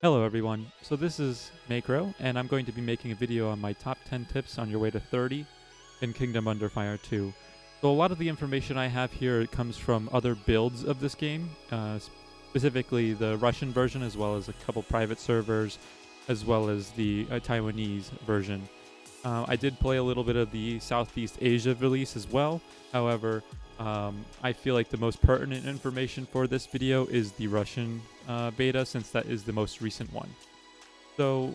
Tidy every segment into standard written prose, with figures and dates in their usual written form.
Hello everyone, so this is Macro, and I'm going to be making a video on my top 10 tips on your way to 30 in Kingdom Under Fire 2. So a lot of the information I have here comes from other builds of this game, specifically the Russian version as well as a couple private servers, as well as the Taiwanese version. I did play a little bit of the Southeast Asia release as well. However, I feel like the most pertinent information for this video is the Russian beta, since that is the most recent one. So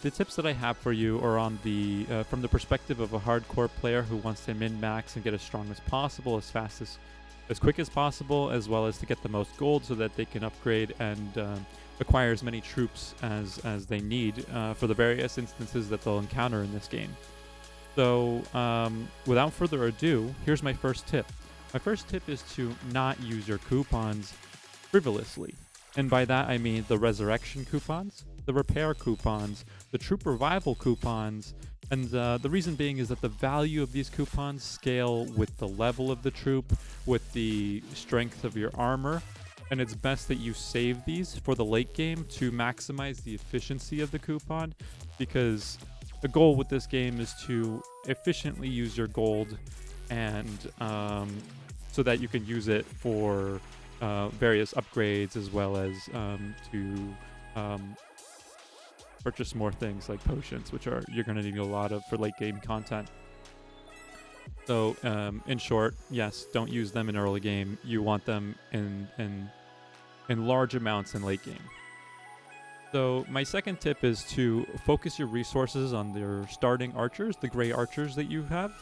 the tips that I have for you are on the from the perspective of a hardcore player who wants to min-max and get as strong as possible, as fast as quick as possible, as well as to get the most gold so that they can upgrade and acquire as many troops as they need for the various instances that they'll encounter in this game. So without further ado, here's my first tip. My first tip is to not use your coupons frivolously. And by that I mean the resurrection coupons, the repair coupons, the troop revival coupons, and the reason being is that the value of these coupons scale with the level of the troop, with the strength of your armor, and it's best that you save these for the late game to maximize the efficiency of the coupon, because the goal with this game is to efficiently use your gold and so that you can use it for various upgrades, as well as to purchase more things like potions, which you're going to need a lot of for late game content. So in short, yes, don't use them in early game. You want them in large amounts in late game. So my second tip is to focus your resources on your starting archers, the gray archers that you have,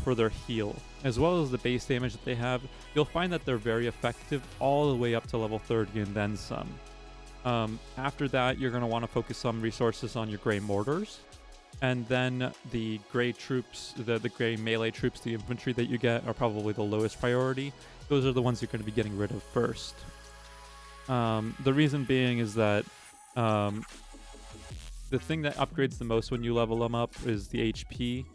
for their heal, as well as the base damage that they have. You'll find that they're very effective all the way up to level 30 and then some. After that, you're going to want to focus some resources on your gray mortars, and then the gray troops, the gray melee troops, the infantry that you get are probably the lowest priority. Those are the ones you're going to be getting rid of first. The reason being is that the thing that upgrades the most when you level them up is the HP,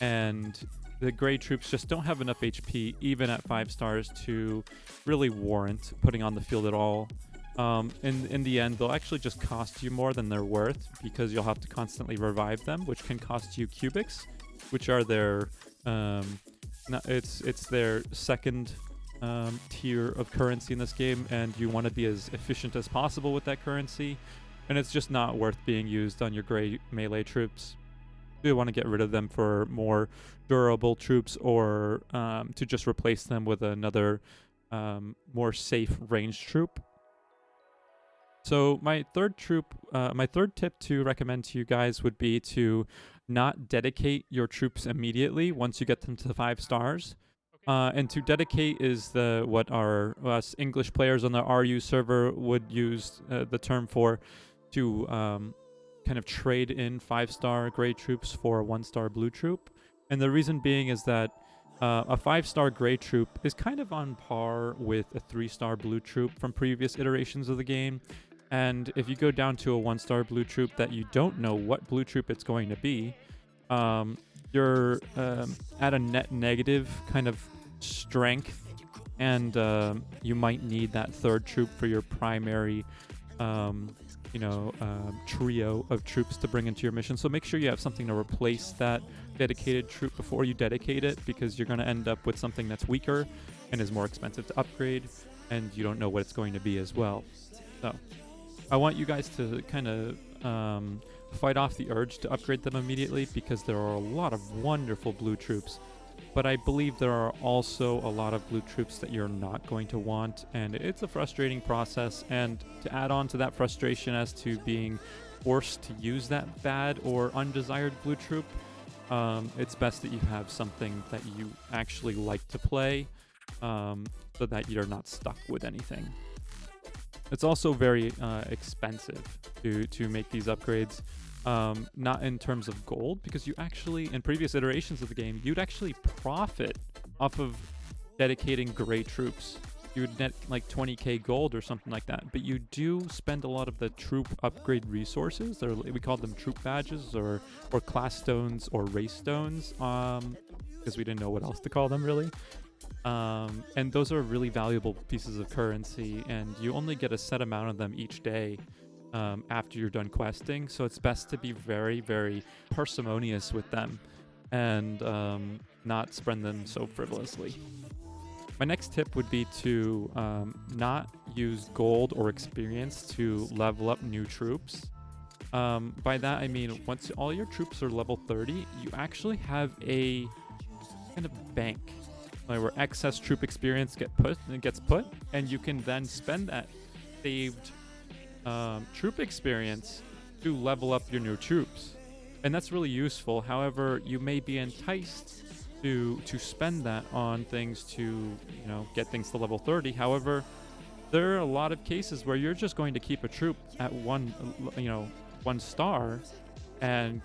and the gray troops just don't have enough HP, even at 5 stars, to really warrant putting on the field at all. In the end, they'll actually just cost you more than they're worth, because you'll have to constantly revive them, which can cost you cubics, which are their it's their second tier of currency in this game, and you want to be as efficient as possible with that currency, and it's just not worth being used on your gray melee troops. You want to get rid of them for more durable troops, or to just replace them with another more safe ranged troop. So my third tip to recommend to you guys would be to not dedicate your troops immediately once you get them to 5 stars. And to dedicate is what us English players on the RU server would use the term for, to kind of trade in 5-star gray troops for a 1-star blue troop. And the reason being is that a 5-star gray troop is kind of on par with a 3-star blue troop from previous iterations of the game. And if you go down to a 1-star blue troop that you don't know what blue troop it's going to be, you're at a net negative kind of strength, and you might need that third troop for your primary trio of troops to bring into your mission. So make sure you have something to replace that dedicated troop before you dedicate it, because you're going to end up with something that's weaker and is more expensive to upgrade, and you don't know what it's going to be as well. So I want you guys to kind of fight off the urge to upgrade them immediately, because there are a lot of wonderful blue troops, but I believe there are also a lot of blue troops that you're not going to want, and it's a frustrating process. And to add on to that frustration as to being forced to use that bad or undesired blue troop, it's best that you have something that you actually like to play, so that you're not stuck with anything. It's also very expensive to make these upgrades, not in terms of gold, because you actually, in previous iterations of the game, you'd actually profit off of dedicating gray troops. You would net like 20k gold or something like that, but you do spend a lot of the troop upgrade resources. We call them troop badges, or class stones, or race stones, because we didn't know what else to call them really. And those are really valuable pieces of currency, and you only get a set amount of them each day after you're done questing. So it's best to be very, very parsimonious with them and not spend them so frivolously. My next tip would be to not use gold or experience to level up new troops. By that I mean once all your troops are level 30, you actually have a kind of bank where excess troop experience gets put, and you can then spend that saved troop experience to level up your new troops, and that's really useful. However, you may be enticed to spend that on things to get things to level 30. However, there are a lot of cases where you're just going to keep a troop at one star and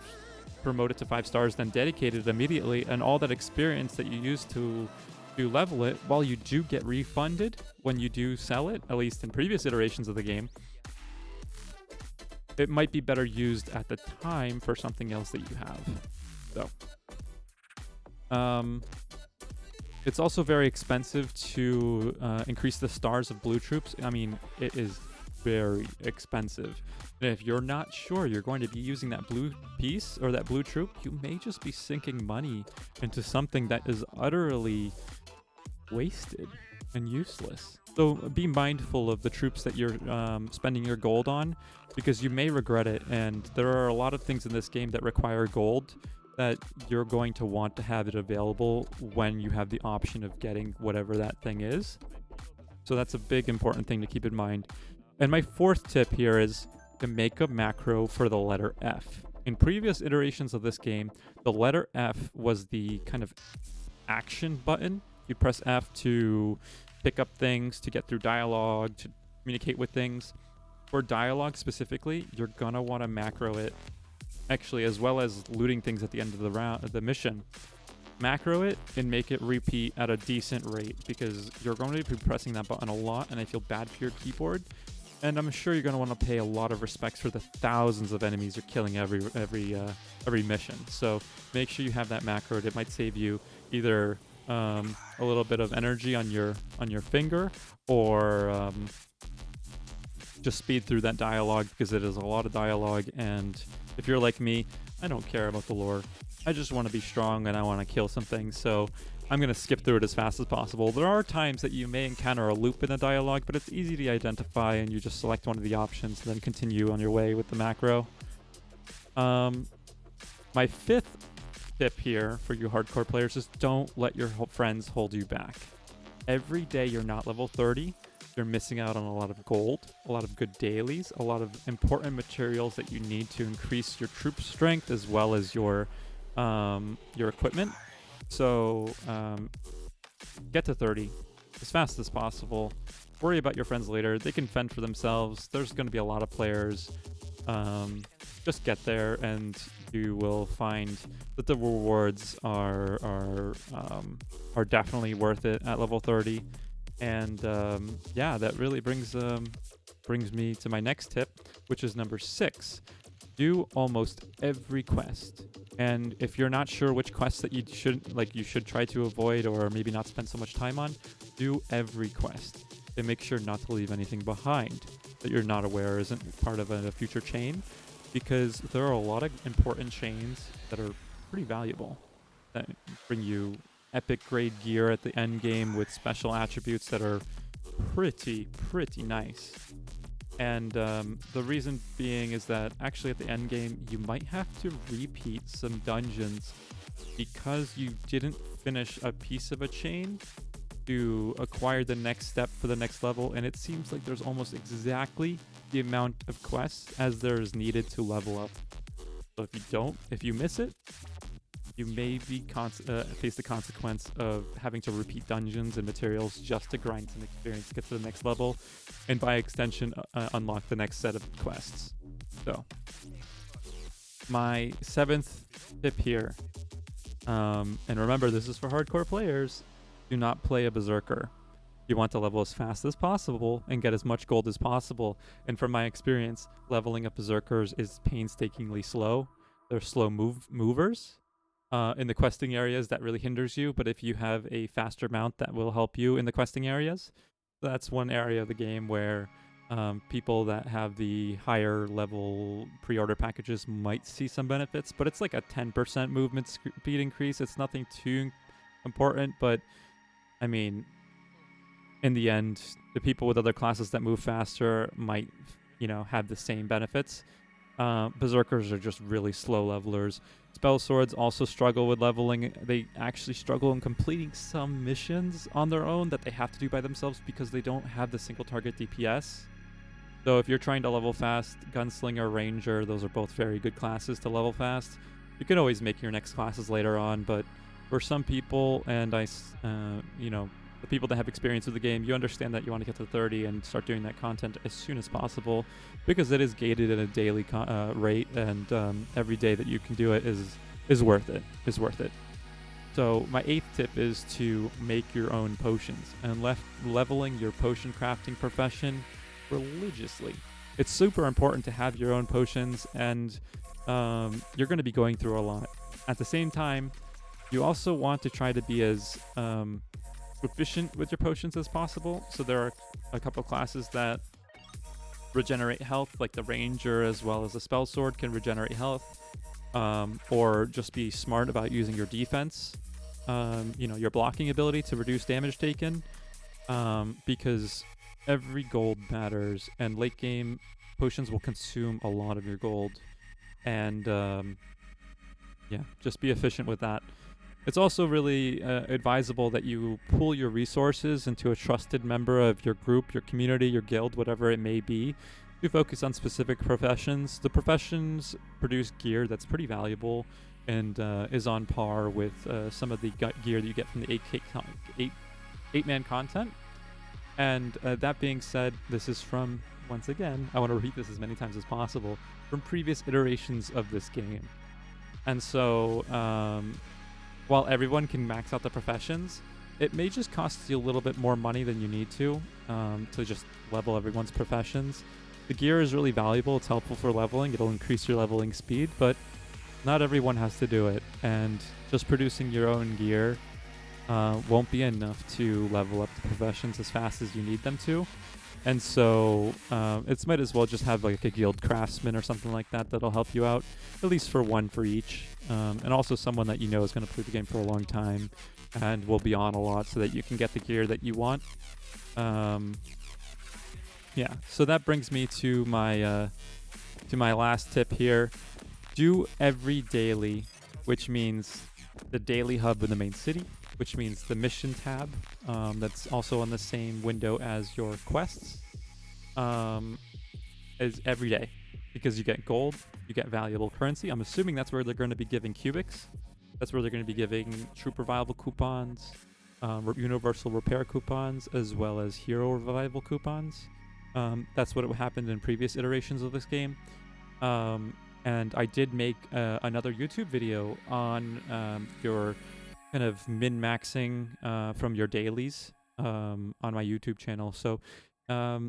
promote it to 5 stars, then dedicate it immediately, and all that experience that you use to level it, while you do get refunded when you do sell it, at least in previous iterations of the game, it might be better used at the time for something else that you have. So it's also very expensive to increase the stars of blue troops. I mean, it is very expensive. And if you're not sure you're going to be using that blue piece or that blue troop, you may just be sinking money into something that is utterly wasted and useless. So be mindful of the troops that you're spending your gold on, because you may regret it. And there are a lot of things in this game that require gold that you're going to want to have it available when you have the option of getting whatever that thing is. So that's a big important thing to keep in mind. And my fourth tip here is to make a macro for the letter F. In previous iterations of this game, the letter F was the kind of action button. You press F to pick up things, to get through dialogue, to communicate with things. For dialogue specifically, you're gonna want to macro it, actually, as well as looting things at the end of the mission. Macro it and make it repeat at a decent rate, because you're going to be pressing that button a lot, and I feel bad for your keyboard. And I'm sure you're going to want to pay a lot of respects for the thousands of enemies you're killing every mission. So make sure you have that macroed. It might save you either a little bit of energy on your finger, or just speed through that dialogue, because it is a lot of dialogue. And if you're like me, I don't care about the lore. I just want to be strong and I want to kill some things. So I'm going to skip through it as fast as possible. There are times that you may encounter a loop in the dialogue, but it's easy to identify, and you just select one of the options and then continue on your way with the macro. My fifth tip here for you hardcore players is don't let your friends hold you back. Every day you're not level 30, you're missing out on a lot of gold, a lot of good dailies, a lot of important materials that you need to increase your troop strength as well as your equipment. So get to 30 as fast as possible. Worry about your friends later. They can fend for themselves. There's going to be a lot of players. Just get there, and you will find that the rewards are definitely worth it at level 30. And yeah, that really brings me to my next tip, which is number 6. Do almost every quest. And if you're not sure which quests that you should try to avoid, or maybe not spend so much time on, do every quest and make sure not to leave anything behind that you're not aware isn't part of a future chain, because there are a lot of important chains that are pretty valuable, that bring you epic grade gear at the end game with special attributes that are pretty nice. And the reason being is that actually at the end game you might have to repeat some dungeons because you didn't finish a piece of a chain to acquire the next step for the next level, and it seems like there's almost exactly the amount of quests as there is needed to level up. So if you miss it, you may be face the consequence of having to repeat dungeons and materials just to grind some experience to get to the next level, and by extension unlock the next set of quests. So my 7th tip here, and remember, this is for hardcore players, do not play a berserker. You want to level as fast as possible and get as much gold as possible, and from my experience, leveling up berserkers is painstakingly slow. They're slow movers. in the questing areas that really hinders you. But if you have a faster mount that will help you in the questing areas, that's one area of the game where people that have the higher level pre-order packages might see some benefits. But it's like a 10% movement speed increase. It's nothing too important, but I mean, in the end, the people with other classes that move faster might, have the same benefits. Berserkers are just really slow levelers. Spell swords also struggle with leveling. They actually struggle in completing some missions on their own that they have to do by themselves because they don't have the single target DPS. So if you're trying to level fast, Gunslinger, Ranger, those are both very good classes to level fast. You can always make your next classes later on, but for some people, and the people that have experience with the game, you understand that you want to get to 30 and start doing that content as soon as possible because it is gated at a daily rate, and every day that you can do it is worth it. So my 8th tip is to make your own potions and leveling your potion crafting profession religiously. It's super important to have your own potions, and you're going to be going through a lot. At the same time, you also want to try to be as efficient with your potions as possible. So there are a couple classes that regenerate health, like the Ranger as well as the Spell Sword can regenerate health, or just be smart about using your defense, your blocking ability to reduce damage taken, because every gold matters, and late game potions will consume a lot of your gold, and just be efficient with that. It's also really advisable that you pool your resources into a trusted member of your group, your community, your guild, whatever it may be. You focus on specific professions. The professions produce gear that's pretty valuable and is on par with some of the gear that you get from the 8-man content. And that being said, this is from, once again, I want to repeat this as many times as possible, from previous iterations of this game. And so while everyone can max out the professions, it may just cost you a little bit more money than you need to just level everyone's professions. The gear is really valuable. It's helpful for leveling. It'll increase your leveling speed, but not everyone has to do it. And just producing your own gear won't be enough to level up the professions as fast as you need them to. And so it's might as well just have like a guild craftsman or something like that that'll help you out, at least for one for each. And also someone that you know is going to play the game for a long time and will be on a lot so that you can get the gear that you want. So that brings me to my last tip here. Do every daily, which means the daily hub in the main city, which means the mission tab that's also on the same window as your quests, is every day, because you get gold, you get valuable currency. I'm assuming that's where they're going to be giving cubics. That's where they're going to be giving troop revival coupons, universal repair coupons, as well as hero revival coupons. That's what happened in previous iterations of this game. And I did make another YouTube video on your kind of min-maxing from your dailies on my YouTube channel. So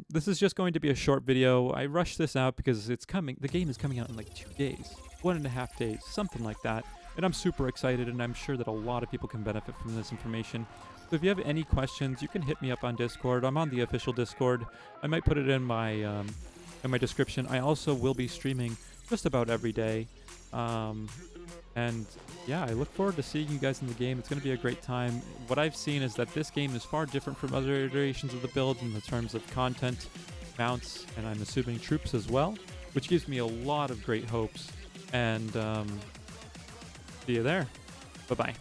this is just going to be a short video. I rushed this out because the game is coming out in like 2 days, 1.5 days, something like that. And I'm super excited, and I'm sure that a lot of people can benefit from this information. So if you have any questions, you can hit me up on Discord. I'm on the official Discord. I might put it in my description. I also will be streaming just about every day. And yeah, I look forward to seeing you guys in the game. It's going to be a great time. What I've seen is that this game is far different from other iterations of the build in the terms of content, mounts, and I'm assuming troops as well, which gives me a lot of great hopes. And see you there. Bye-bye.